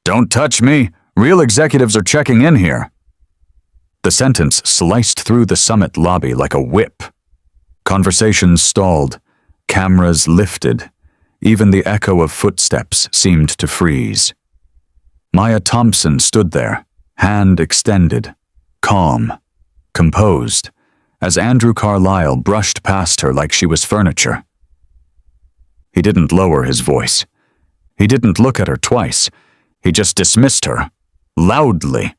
"Don't touch me. Real executives are checking in here." The sentence sliced through the summit lobby like a whip. Conversations stalled, cameras lifted. Even the echo of footsteps seemed to freeze. Maya Thompson stood there, hand extended, calm, composed, as Andrew Carlisle brushed past her like she was furniture. He didn't lower his voice. He didn't look at her twice. He just dismissed her, loudly.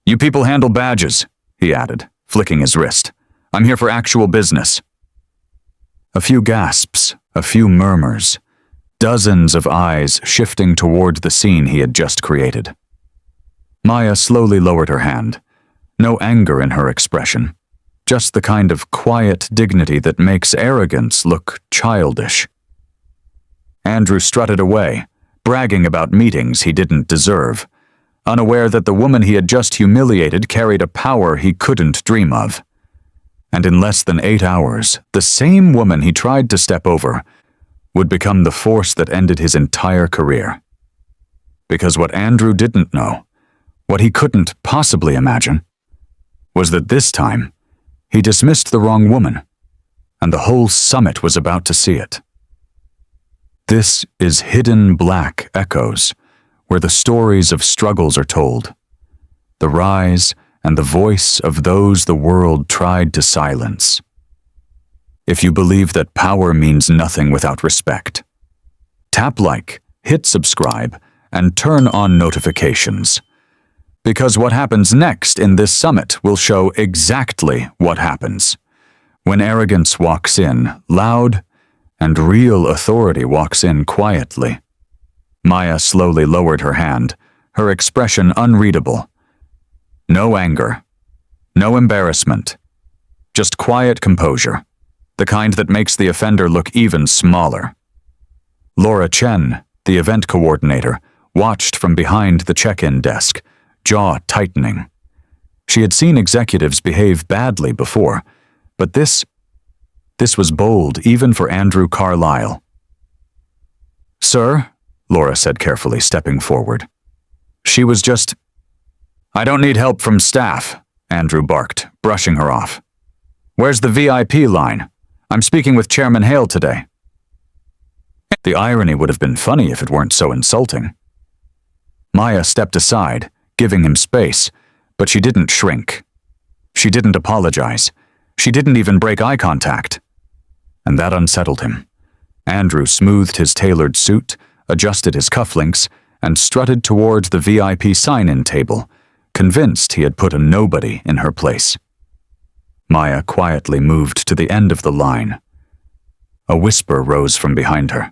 "You people handle badges," he added, flicking his wrist. "I'm here for actual business." A few gasps, a few murmurs, dozens of eyes shifting toward the scene he had just created. Maya slowly lowered her hand. No anger in her expression, just the kind of quiet dignity that makes arrogance look childish. Andrew strutted away, bragging about meetings he didn't deserve, unaware that the woman he had just humiliated carried a power he couldn't dream of. And in less than 8 hours, the same woman he tried to step over would become the force that ended his entire career. Because what Andrew didn't know, what he couldn't possibly imagine, was that this time, he dismissed the wrong woman, and the whole summit was about to see it. This is Hidden Black Echoes, where the stories of struggles are told, the rise and the voice of those the world tried to silence. If you believe that power means nothing without respect, tap like, hit subscribe, and turn on notifications. Because what happens next in this summit will show exactly what happens. When arrogance walks in loud, and real authority walks in quietly. Maya slowly lowered her hand, her expression unreadable. No anger, no embarrassment, just quiet composure, the kind that makes the offender look even smaller. Laura Chen, the event coordinator, watched from behind the check-in desk, jaw tightening. She had seen executives behave badly before, but this was bold even for Andrew Carlisle. "Sir," Laura said carefully, stepping forward. "She was just—" "I don't need help from staff," Andrew barked, brushing her off. "Where's the VIP line? I'm speaking with Chairman Hale today." The irony would have been funny if it weren't so insulting. Maya stepped aside, giving him space, but she didn't shrink. She didn't apologize. She didn't even break eye contact. And that unsettled him. Andrew smoothed his tailored suit, adjusted his cufflinks, and strutted toward the VIP sign-in table, convinced he had put a nobody in her place. Maya quietly moved to the end of the line. A whisper rose from behind her.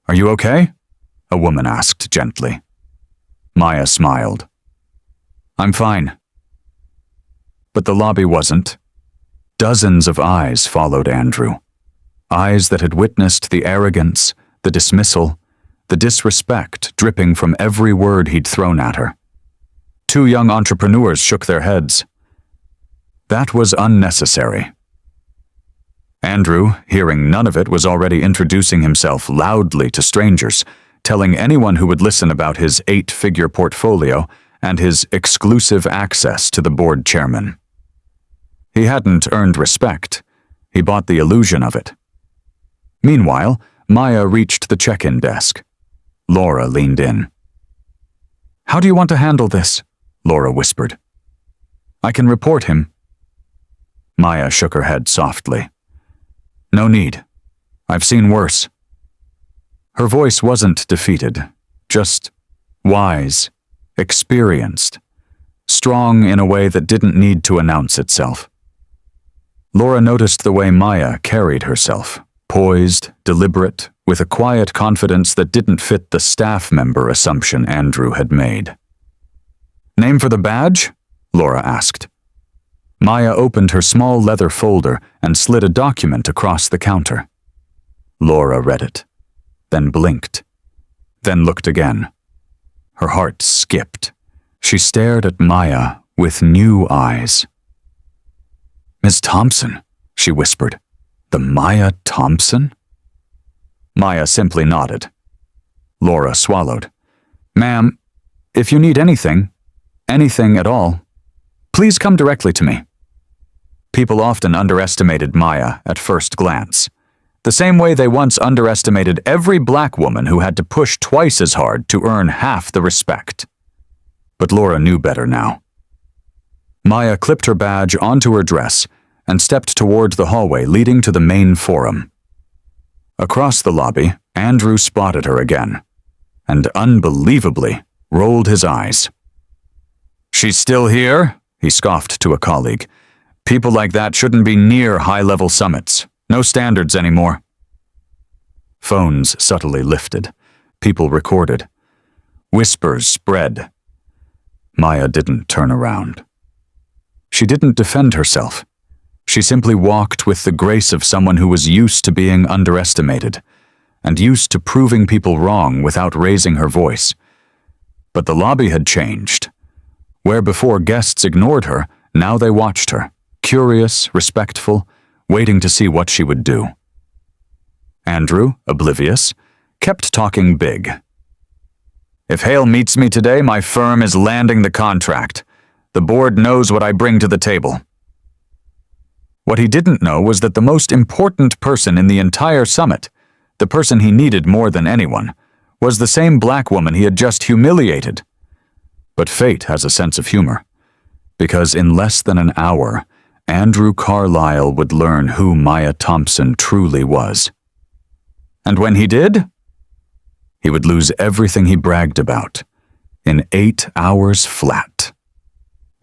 "Are you okay?" a woman asked gently. Maya smiled. "I'm fine." But the lobby wasn't. Dozens of eyes followed Andrew. Eyes that had witnessed the arrogance, the dismissal, the disrespect dripping from every word he'd thrown at her. 2 young entrepreneurs shook their heads. That was unnecessary. Andrew, hearing none of it, was already introducing himself loudly to strangers, telling anyone who would listen about his 8-figure portfolio and his exclusive access to the board chairman. He hadn't earned respect. He bought the illusion of it. Meanwhile, Maya reached the check-in desk. Laura leaned in. "How do you want to handle this?" Laura whispered. "I can report him." Maya shook her head softly. "No need. I've seen worse." Her voice wasn't defeated, just wise, experienced, strong in a way that didn't need to announce itself. Laura noticed the way Maya carried herself, poised, deliberate, with a quiet confidence that didn't fit the staff member assumption Andrew had made. "Name for the badge?" Laura asked. Maya opened her small leather folder and slid a document across the counter. Laura read it, then blinked, then looked again. Her heart skipped. She stared at Maya with new eyes. "Miss Thompson," she whispered. "The Maya Thompson?" Maya simply nodded. Laura swallowed. Ma'am, if you need anything at all, please come directly to me. People often underestimated Maya at first glance, the same way they once underestimated every black woman who had to push twice as hard to earn half the respect. But Laura knew better now. Maya clipped her badge onto her dress and stepped toward the hallway leading to the main forum. Across the lobby, Andrew spotted her again, and unbelievably rolled his eyes. "She's still here?" he scoffed to a colleague. "People like that shouldn't be near high-level summits. No standards anymore." Phones subtly lifted. People recorded. Whispers spread. Maya didn't turn around. She didn't defend herself. She simply walked with the grace of someone who was used to being underestimated, and used to proving people wrong without raising her voice. But the lobby had changed. Where before guests ignored her, now they watched her, curious, respectful, waiting to see what she would do. Andrew, oblivious, kept talking big. "If Hale meets me today, my firm is landing the contract. The board knows what I bring to the table." What he didn't know was that the most important person in the entire summit, the person he needed more than anyone, was the same black woman he had just humiliated. But fate has a sense of humor, because in less than an hour, Andrew Carlisle would learn who Maya Thompson truly was. And when he did, he would lose everything he bragged about, in 8 hours flat.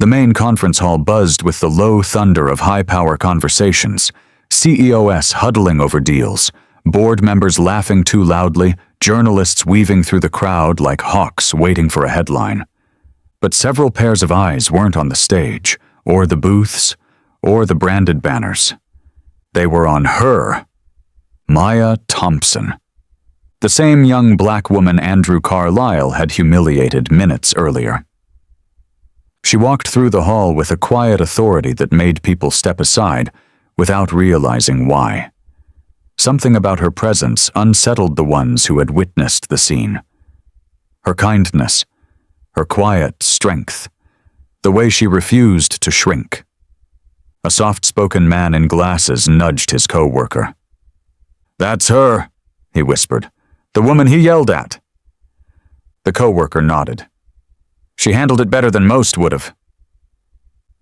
The main conference hall buzzed with the low thunder of high-power conversations, CEOs huddling over deals, board members laughing too loudly, journalists weaving through the crowd like hawks waiting for a headline. But several pairs of eyes weren't on the stage, or the booths, or the branded banners. They were on her, Maya Thompson, the same young black woman Andrew Carlisle had humiliated minutes earlier. She walked through the hall with a quiet authority that made people step aside without realizing why. Something about her presence unsettled the ones who had witnessed the scene. Her kindness, her quiet strength, the way she refused to shrink. A soft-spoken man in glasses nudged his co-worker. "That's her," he whispered. "The woman he yelled at." The co-worker nodded. "She handled it better than most would have."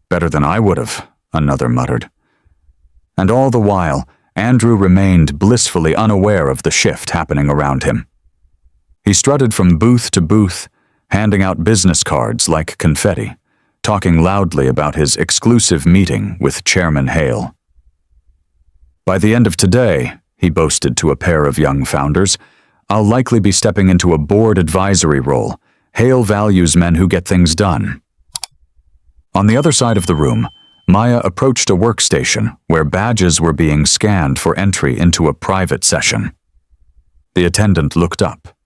"Better than I would have," another muttered. And all the while, Andrew remained blissfully unaware of the shift happening around him. He strutted from booth to booth, handing out business cards like confetti, talking loudly about his exclusive meeting with Chairman Hale. "By the end of today," he boasted to a pair of young founders, "I'll likely be stepping into a board advisory role. Hale values men who get things done." On the other side of the room, Maya approached a workstation where badges were being scanned for entry into a private session. The attendant looked up,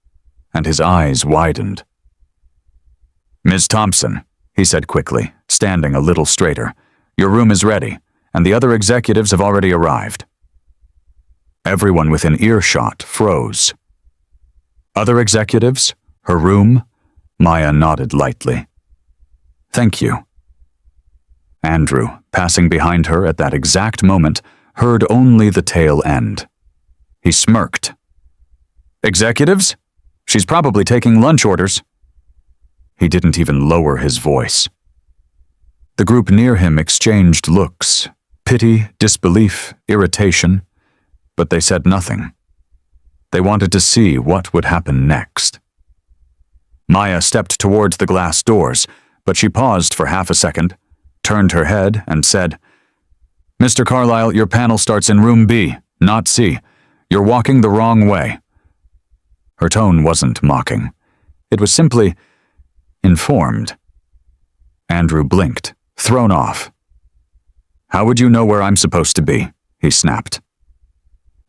and his eyes widened. "Ms. Thompson," he said quickly, standing a little straighter, "your room is ready, and the other executives have already arrived." Everyone within earshot froze. "Other executives? Her room?" Maya nodded lightly. "Thank you." Andrew, passing behind her at that exact moment, heard only the tail end. He smirked. "Executives? She's probably taking lunch orders." He didn't even lower his voice. The group near him exchanged looks, pity, disbelief, irritation, but they said nothing. They wanted to see what would happen next. Maya stepped towards the glass doors, but she paused for half a second, turned her head, and said, "Mr. Carlisle, your panel starts in room B, not C. You're walking the wrong way." Her tone wasn't mocking. It was simply informed. Andrew blinked, thrown off. "How would you know where I'm supposed to be?" he snapped.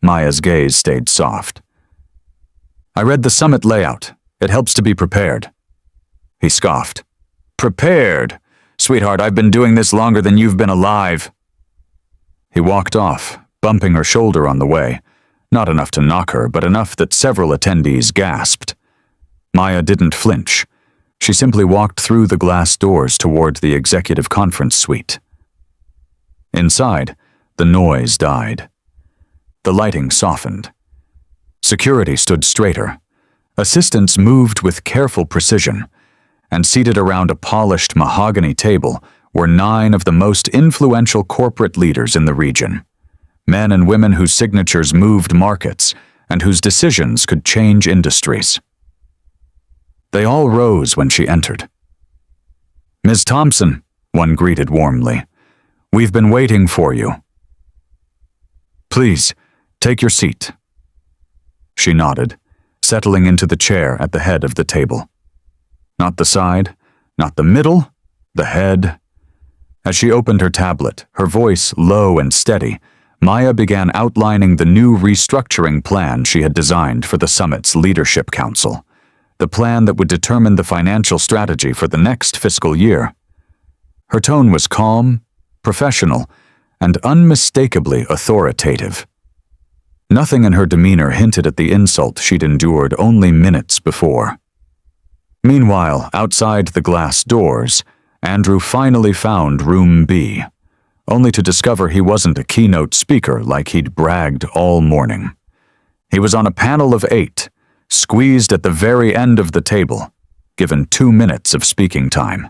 Maya's gaze stayed soft. "I read the summit layout. It helps to be prepared." He scoffed. "Prepared? Sweetheart, I've been doing this longer than you've been alive." He walked off, bumping her shoulder on the way, not enough to knock her, but enough that several attendees gasped. Maya didn't flinch. She simply walked through the glass doors toward the executive conference suite. Inside, the noise died. The lighting softened. Security stood straighter. Assistants moved with careful precision, and seated around a polished mahogany table were 9 of the most influential corporate leaders in the region, men and women whose signatures moved markets and whose decisions could change industries. They all rose when she entered. "Ms. Thompson," one greeted warmly, "we've been waiting for you." "Please, take your seat." She nodded, settling into the chair at the head of the table. Not the side, not the middle, the head. As she opened her tablet, her voice low and steady, Maya began outlining the new restructuring plan she had designed for the summit's leadership council, the plan that would determine the financial strategy for the next fiscal year. Her tone was calm, professional, and unmistakably authoritative. Nothing in her demeanor hinted at the insult she'd endured only minutes before. Meanwhile, outside the glass doors, Andrew finally found Room B, only to discover he wasn't a keynote speaker like he'd bragged all morning. He was on a panel of 8, squeezed at the very end of the table, given 2 minutes of speaking time.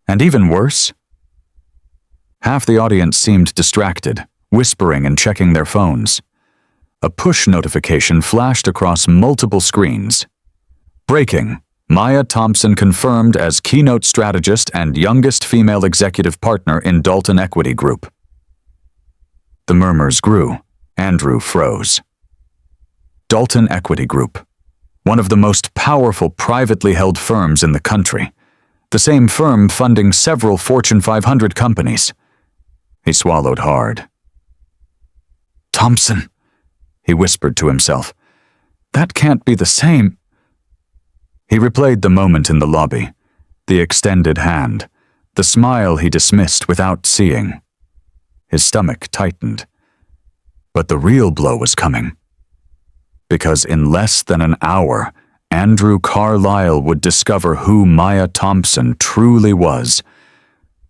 And even worse, half the audience seemed distracted, whispering and checking their phones. A push notification flashed across multiple screens. Breaking: Maya Thompson confirmed as keynote strategist and youngest female executive partner in Dalton Equity Group. The murmurs grew. Andrew froze. Dalton Equity Group, one of the most powerful privately held firms in the country, the same firm funding several Fortune 500 companies. He swallowed hard. "Thompson," he whispered to himself. "That can't be the same." He replayed the moment in the lobby, the extended hand, the smile he dismissed without seeing. His stomach tightened. But the real blow was coming. Because in less than an hour, Andrew Carlisle would discover who Maya Thompson truly was,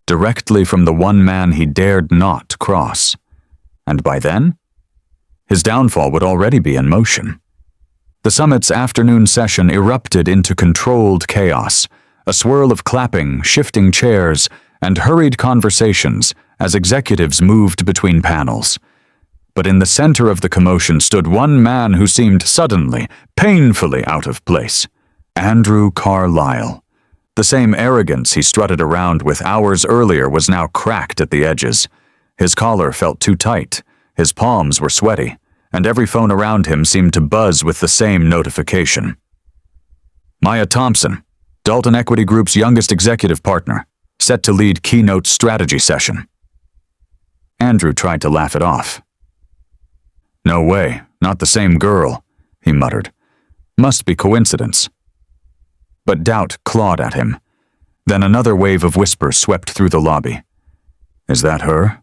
directly from the one man he dared not cross. And by then, his downfall would already be in motion. The summit's afternoon session erupted into controlled chaos, a swirl of clapping, shifting chairs, and hurried conversations as executives moved between panels. But in the center of the commotion stood one man who seemed suddenly, painfully out of place: Andrew Carlisle. The same arrogance he strutted around with hours earlier was now cracked at the edges. His collar felt too tight, his palms were sweaty, and every phone around him seemed to buzz with the same notification. Maya Thompson, Dalton Equity Group's youngest executive partner, set to lead keynote strategy session. Andrew tried to laugh it off. "No way, not the same girl," he muttered. "Must be coincidence." But doubt clawed at him. Then another wave of whispers swept through the lobby. "Is that her?"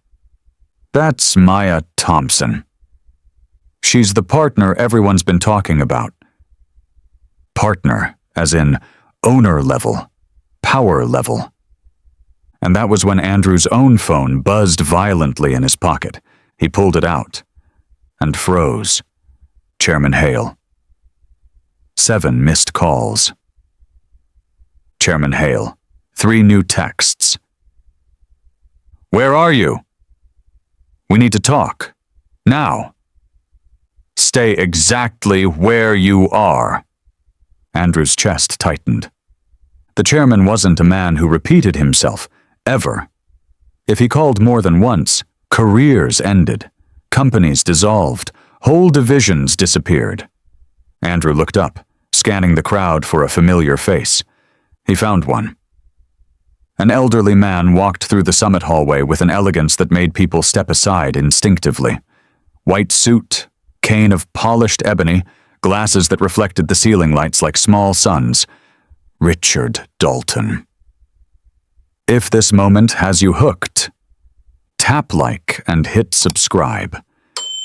"That's Maya Thompson. She's the partner everyone's been talking about." Partner, as in owner level, power level. And that was when Andrew's own phone buzzed violently in his pocket. He pulled it out and froze. Chairman Hale. 7 missed calls. Chairman Hale. 3 new texts. "Where are you? We need to talk. Now." "Stay exactly where you are." Andrew's chest tightened. The chairman wasn't a man who repeated himself, ever. If he called more than once, careers ended, companies dissolved, whole divisions disappeared. Andrew looked up, scanning the crowd for a familiar face. He found one. An elderly man walked through the summit hallway with an elegance that made people step aside instinctively. White suit, cane of polished ebony, glasses that reflected the ceiling lights like small suns. Richard Dalton. If this moment has you hooked, tap like and hit subscribe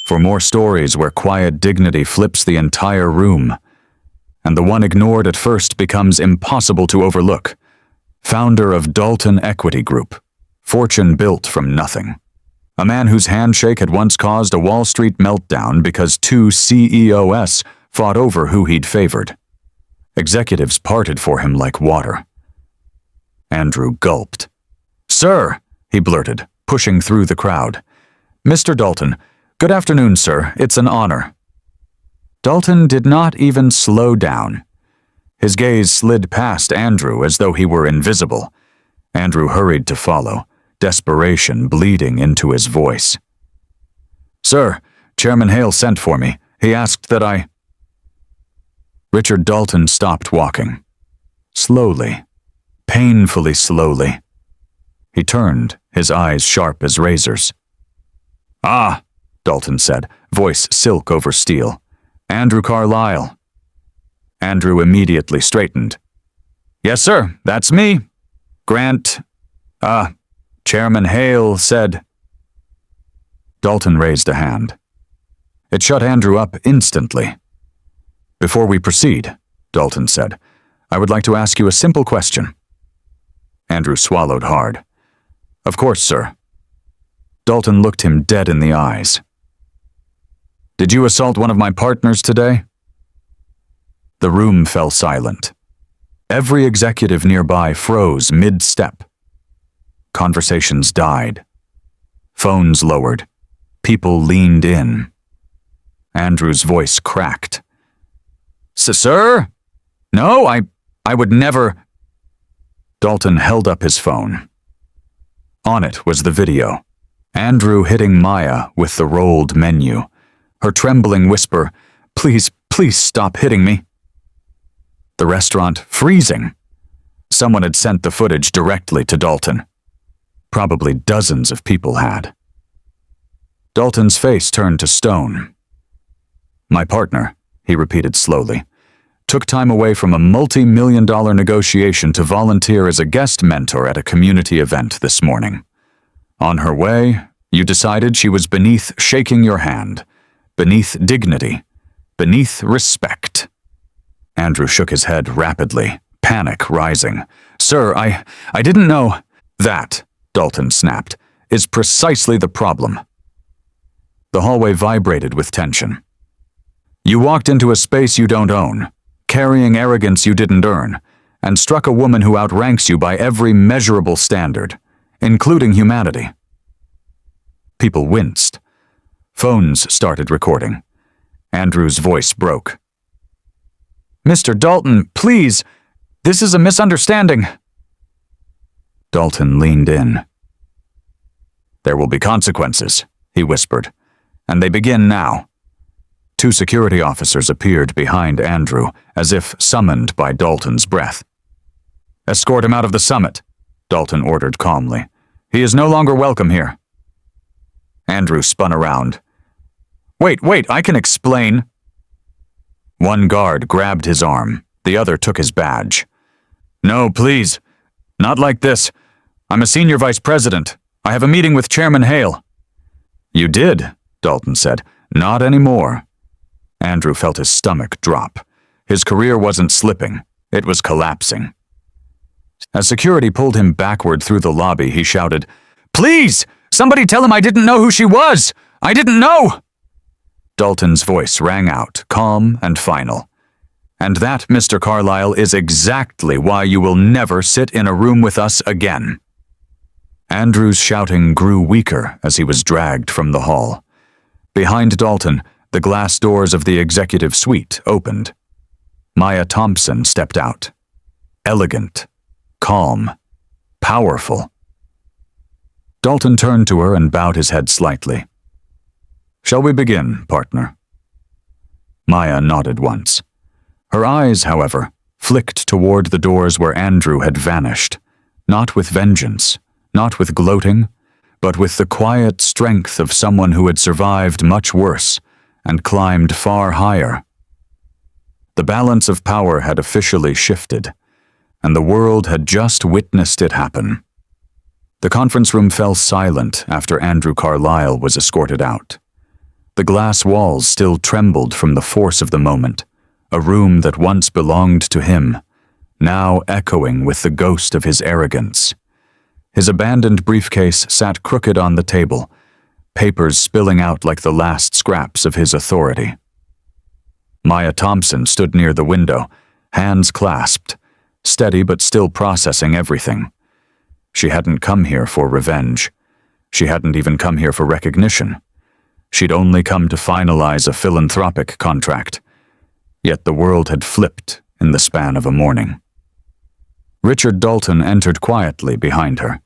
for more stories where quiet dignity flips the entire room. and the one ignored at first becomes impossible to overlook. Founder of Dalton Equity Group, fortune built from nothing. A man whose handshake had once caused a Wall Street meltdown because two CEOs fought over who he'd favored. Executives parted for him like water. Andrew gulped. "Sir," he blurted, pushing through the crowd. "Mr. Dalton, good afternoon, sir. It's an honor." Dalton did not even slow down. His gaze slid past Andrew as though he were invisible. Andrew hurried to follow, desperation bleeding into his voice. "Sir, Chairman Hale sent for me. He asked that I—" Richard Dalton stopped walking. Slowly, painfully slowly. He turned, his eyes sharp as razors. "Ah," Dalton said, voice silk over steel. "Andrew Carlisle." Andrew immediately straightened. "Yes, sir, that's me. Grant, Chairman Hale said—" Dalton raised a hand. It shut Andrew up instantly. "Before we proceed," Dalton said, "I would like to ask you a simple question." Andrew swallowed hard. "Of course, sir." Dalton looked him dead in the eyes. "Did you assault one of my partners today?" The room fell silent. Every executive nearby froze mid-step. Conversations died. Phones lowered. People leaned in. Andrew's voice cracked. "Sir? No, I would never—" Dalton held up his phone. On it was the video. Andrew hitting Maya with the rolled menu. Her trembling whisper, "Please, please stop hitting me." The restaurant freezing. Someone had sent the footage directly to Dalton. Probably dozens of people had. Dalton's face turned to stone. "My partner," he repeated slowly, "took time away from a multi-million-dollar negotiation to volunteer as a guest mentor at a community event this morning. On her way, you decided she was beneath shaking your hand, beneath dignity, beneath respect." Andrew shook his head rapidly, panic rising. "Sir, I didn't know—" "That," Dalton snapped, "is precisely the problem." The hallway vibrated with tension. "You walked into a space you don't own, carrying arrogance you didn't earn, and struck a woman who outranks you by every measurable standard, including humanity." People winced. Phones started recording. Andrew's voice broke. "Mr. Dalton, please! This is a misunderstanding." Dalton leaned in. "There will be consequences," he whispered, "and they begin now." Two security officers appeared behind Andrew, as if summoned by Dalton's breath. "Escort him out of the summit," Dalton ordered calmly. "He is no longer welcome here." Andrew spun around. Wait, I can explain." One guard grabbed his arm. The other took his badge. "No, please. Not like this. I'm a senior vice president. I have a meeting with Chairman Hale." "You did," Dalton said. "Not anymore." Andrew felt his stomach drop. His career wasn't slipping. It was collapsing. As security pulled him backward through the lobby, he shouted, "Please! Somebody tell him I didn't know who she was! I didn't know!" Dalton's voice rang out, calm and final. "And that, Mr. Carlisle, is exactly why you will never sit in a room with us again." Andrew's shouting grew weaker as he was dragged from the hall. Behind Dalton, the glass doors of the executive suite opened. Maya Thompson stepped out. Elegant, calm, powerful. Dalton turned to her and bowed his head slightly. "Shall we begin, partner?" Maya nodded once. Her eyes, however, flicked toward the doors where Andrew had vanished, not with vengeance, not with gloating, but with the quiet strength of someone who had survived much worse and climbed far higher. The balance of power had officially shifted, and the world had just witnessed it happen. The conference room fell silent after Andrew Carlisle was escorted out. The glass walls still trembled from the force of the moment, a room that once belonged to him, now echoing with the ghost of his arrogance. His abandoned briefcase sat crooked on the table, papers spilling out like the last scraps of his authority. Maya Thompson stood near the window, hands clasped, steady but still processing everything. She hadn't come here for revenge. She hadn't even come here for recognition. She'd only come to finalize a philanthropic contract. Yet the world had flipped in the span of a morning. Richard Dalton entered quietly behind her.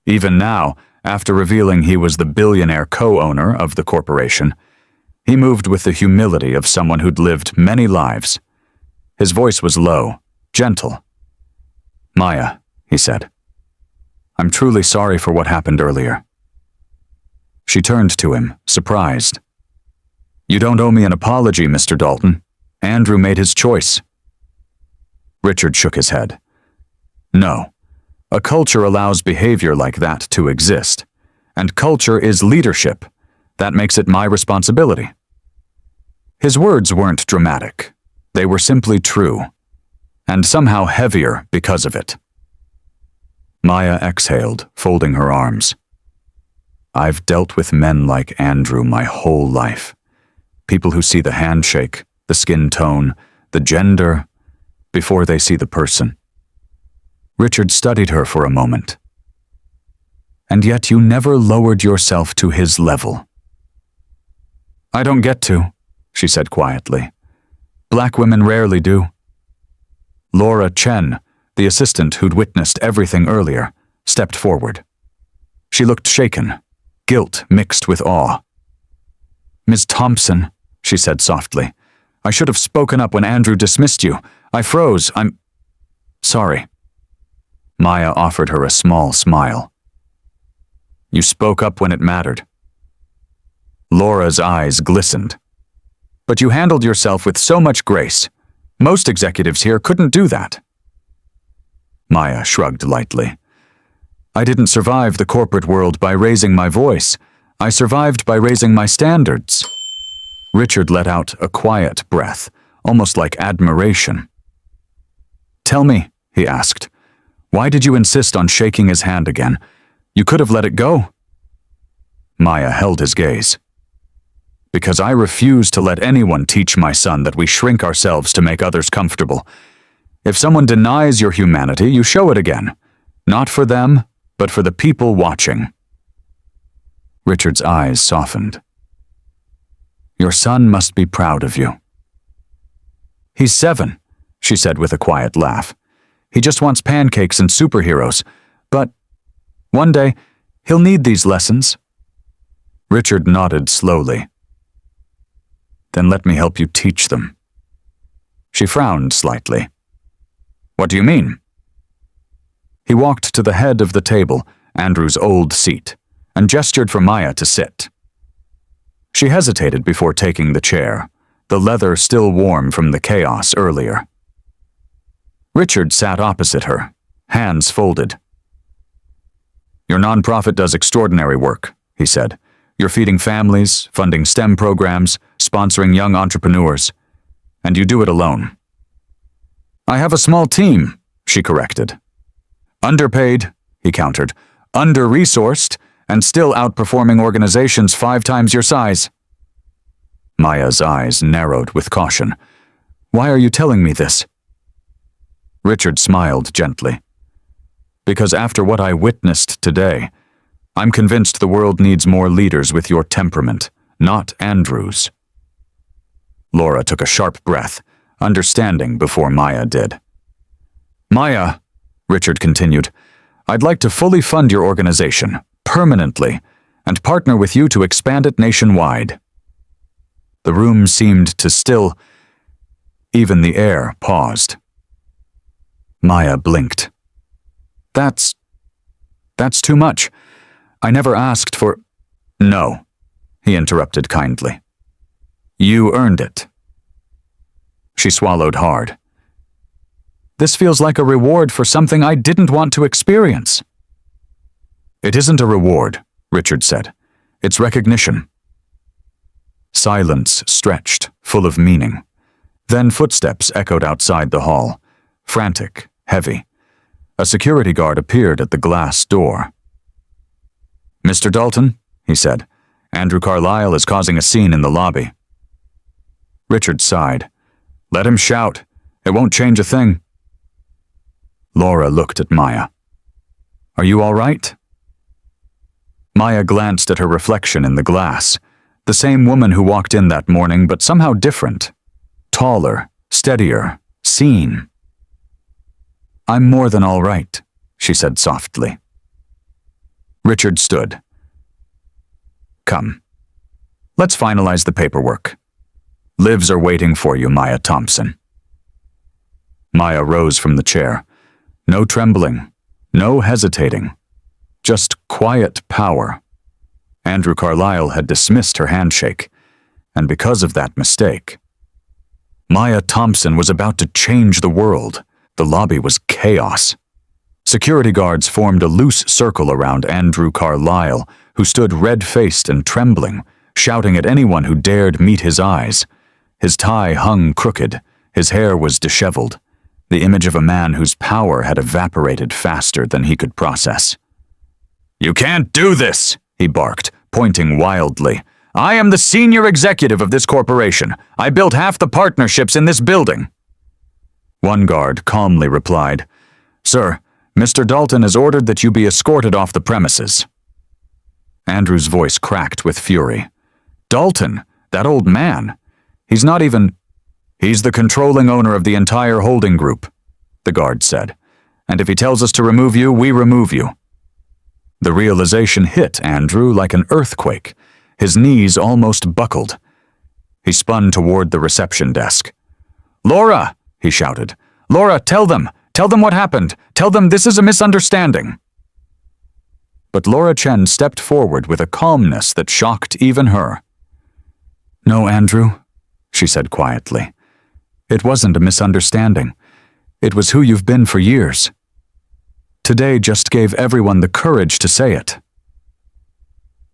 Even now, after revealing he was the billionaire co-owner of the corporation, he moved with the humility of someone who'd lived many lives. His voice was low, gentle. "Maya," he said, "I'm truly sorry for what happened earlier." She turned to him, surprised. "You don't owe me an apology, Mr. Dalton. Andrew made his choice." Richard shook his head. "No. A culture allows behavior like that to exist. And culture is leadership. That makes it my responsibility." His words weren't dramatic. They were simply true. And somehow heavier because of it. Maya exhaled, folding her arms. "I've dealt with men like Andrew my whole life. People who see the handshake, the skin tone, the gender, before they see the person." Richard studied her for a moment. "And yet you never lowered yourself to his level." "I don't get to," she said quietly. "Black women rarely do." Laura Chen, the assistant who'd witnessed everything earlier, stepped forward. She looked shaken, guilt mixed with awe. "Ms. Thompson," she said softly, "I should have spoken up when Andrew dismissed you. I froze. I'm sorry." Maya offered her a small smile. "You spoke up when it mattered." Laura's eyes glistened. "But you handled yourself with so much grace. Most executives here couldn't do that." Maya shrugged lightly. "I didn't survive the corporate world by raising my voice. I survived by raising my standards." Richard let out a quiet breath, almost like admiration. "Tell me," he asked, "why did you insist on shaking his hand again? You could have let it go." Maya held his gaze. "Because I refuse to let anyone teach my son that we shrink ourselves to make others comfortable. If someone denies your humanity, you show it again. Not for them, but for the people watching." Richard's eyes softened. "Your son must be proud of you." "He's 7, she said with a quiet laugh. "He just wants pancakes and superheroes. But one day, he'll need these lessons." Richard nodded slowly. "Then let me help you teach them." She frowned slightly. "What do you mean?" He walked to the head of the table, Andrew's old seat, and gestured for Maya to sit. She hesitated before taking the chair, the leather still warm from the chaos earlier. Richard sat opposite her, hands folded. "Your nonprofit does extraordinary work," he said. "You're feeding families, funding STEM programs, sponsoring young entrepreneurs. And you do it alone." "I have a small team," she corrected. "Underpaid," he countered, "under-resourced, and still outperforming organizations 5 times your size." Maya's eyes narrowed with caution. "Why are you telling me this?" Richard smiled gently. "Because after what I witnessed today, I'm convinced the world needs more leaders with your temperament, not Andrew's." Laura took a sharp breath, understanding before Maya did. "Maya," Richard continued, "I'd like to fully fund your organization, permanently, and partner with you to expand it nationwide." The room seemed to still. Even the air paused. Maya blinked. That's too much. I never asked for—" "No," he interrupted kindly. "You earned it." She swallowed hard. "This feels like a reward for something I didn't want to experience." "It isn't a reward," Richard said. "It's recognition." Silence stretched, full of meaning. Then footsteps echoed outside the hall, frantic, heavy. A security guard appeared at the glass door. "Mr. Dalton," he said, "Andrew Carlisle is causing a scene in the lobby." Richard sighed. "Let him shout. It won't change a thing." Laura looked at Maya. "Are you all right?" Maya glanced at her reflection in the glass, the same woman who walked in that morning, but somehow different. Taller, steadier, seen. "I'm more than all right," she said softly. Richard stood. "Come. Let's finalize the paperwork. Lives are waiting for you, Maya Thompson." Maya rose from the chair. No trembling, no hesitating. Just quiet power. Andrew Carlisle had dismissed her handshake, and because of that mistake, Maya Thompson was about to change the world. The lobby was chaos. Security guards formed a loose circle around Andrew Carlisle, who stood red-faced and trembling, shouting at anyone who dared meet his eyes. His tie hung crooked, his hair was disheveled, the image of a man whose power had evaporated faster than he could process. "You can't do this," he barked, pointing wildly. "I am the senior executive of this corporation. I built half the partnerships in this building." One guard calmly replied, "Sir, Mr. Dalton has ordered that you be escorted off the premises." Andrew's voice cracked with fury. "Dalton, that old man. He's not even—" "He's the controlling owner of the entire holding group," the guard said. "And if he tells us to remove you, we remove you." The realization hit Andrew like an earthquake. His knees almost buckled. He spun toward the reception desk. "Laura!" he shouted. "Laura, tell them! Tell them what happened! Tell them this is a misunderstanding!" But Laura Chen stepped forward with a calmness that shocked even her. "No, Andrew," she said quietly. "It wasn't a misunderstanding. It was who you've been for years. Today just gave everyone the courage to say it."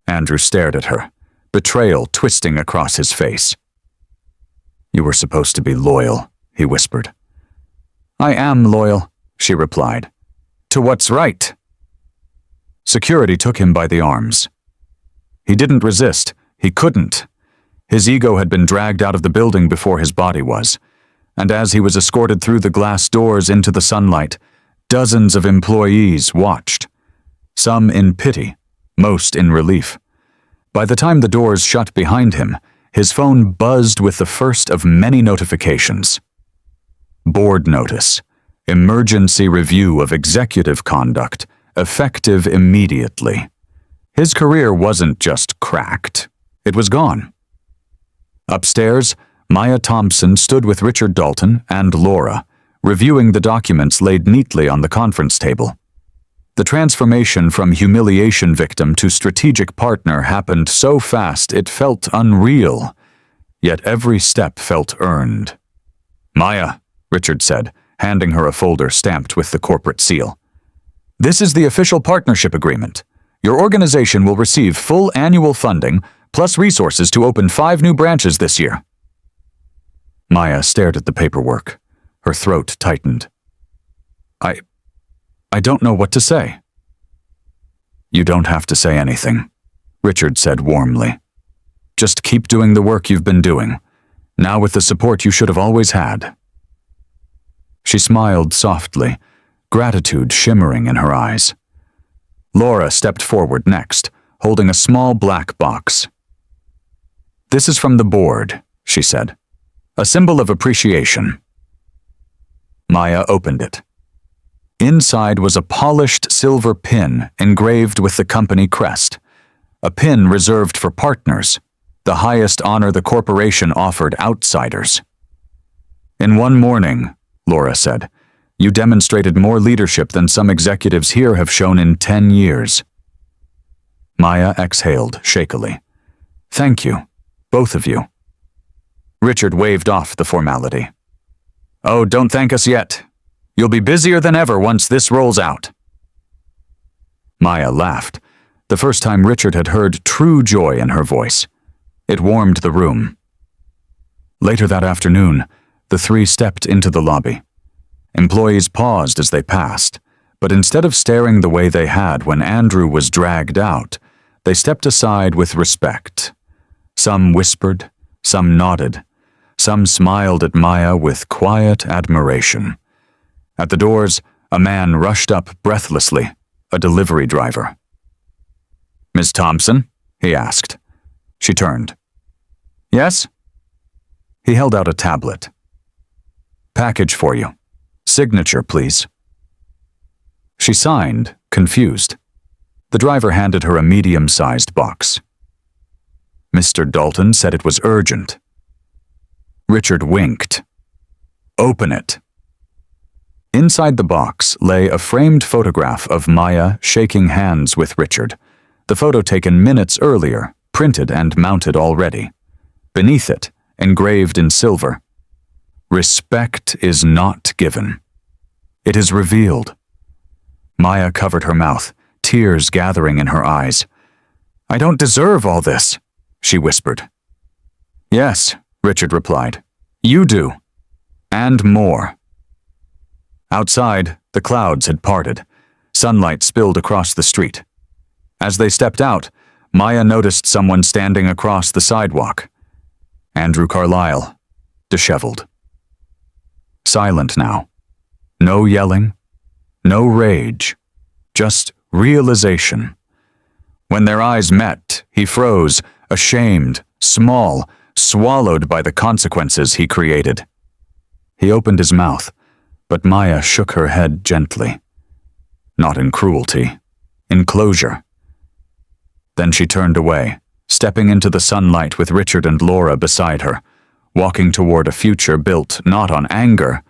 Andrew stared at her, betrayal twisting across his face. "You were supposed to be loyal," he whispered. "I am loyal," she replied. "To what's right." Security took him by the arms. He didn't resist. He couldn't. His ego had been dragged out of the building before his body was, and as he was escorted through the glass doors into the sunlight, dozens of employees watched, some in pity, most in relief. By the time the doors shut behind him, his phone buzzed with the first of many notifications. Board notice, emergency review of executive conduct, effective immediately. His career wasn't just cracked, it was gone. Upstairs, Maya Thompson stood with Richard Dalton and Laura, reviewing the documents laid neatly on the conference table. The transformation from humiliation victim to strategic partner happened so fast it felt unreal, yet every step felt earned. "Maya," Richard said, handing her a folder stamped with the corporate seal. "This is the official partnership agreement. Your organization will receive full annual funding, plus resources to open 5 new branches this year." Maya stared at the paperwork. Her throat tightened. I don't know what to say." "You don't have to say anything," Richard said warmly. "Just keep doing the work you've been doing, now with the support you should have always had." She smiled softly, gratitude shimmering in her eyes. Laura stepped forward next, holding a small black box. "This is from the board," she said. "A symbol of appreciation." Maya opened it. Inside was a polished silver pin engraved with the company crest, a pin reserved for partners, the highest honor the corporation offered outsiders. "In one morning," Laura said, "you demonstrated more leadership than some executives here have shown in 10 years." Maya exhaled shakily. "Thank you, both of you." Richard waved off the formality. "Oh, don't thank us yet. You'll be busier than ever once this rolls out." Maya laughed, the first time Richard had heard true joy in her voice. It warmed the room. Later that afternoon, The three stepped into the lobby. Employees paused as they passed, but instead of staring the way they had when Andrew was dragged out, they stepped aside with respect. Some whispered, some nodded, some smiled at Maya with quiet admiration. At the doors, a man rushed up breathlessly, a delivery driver. "Miss Thompson?" he asked. She turned. "Yes?" He held out a tablet. "Package for you. Signature, please." She signed, confused. The driver handed her a medium-sized box. Mr. Dalton said it was urgent. Richard winked. "Open it." Inside the box lay a framed photograph of Maya shaking hands with Richard, the photo taken minutes earlier, printed and mounted already. Beneath it, engraved in silver, "Respect is not given. It is revealed." Maya covered her mouth, tears gathering in her eyes. "I don't deserve all this," she whispered. "Yes," Richard replied. "You do. And more." Outside, the clouds had parted. Sunlight spilled across the street. As they stepped out, Maya noticed someone standing across the sidewalk. Andrew Carlisle, disheveled. Silent now. No yelling, no rage, just realization. When their eyes met, he froze, ashamed, small, swallowed by the consequences he created. He opened his mouth, but Maya shook her head gently. Not in cruelty, in closure. Then she turned away, stepping into the sunlight with Richard and Laura beside her, walking toward a future built not on anger,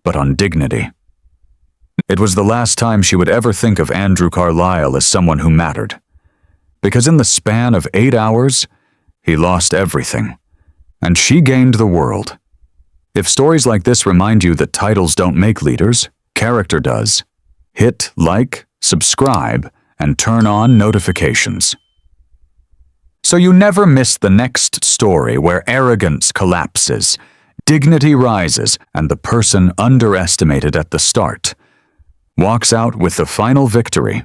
but on dignity. It was the last time she would ever think of Andrew Carlisle as someone who mattered. Because in the span of 8 hours, he lost everything, and she gained the world. If stories like this remind you that titles don't make leaders, character does. Hit like, subscribe, and turn on notifications. So you never miss the next story where arrogance collapses, dignity rises, and the person underestimated at the start walks out with the final victory.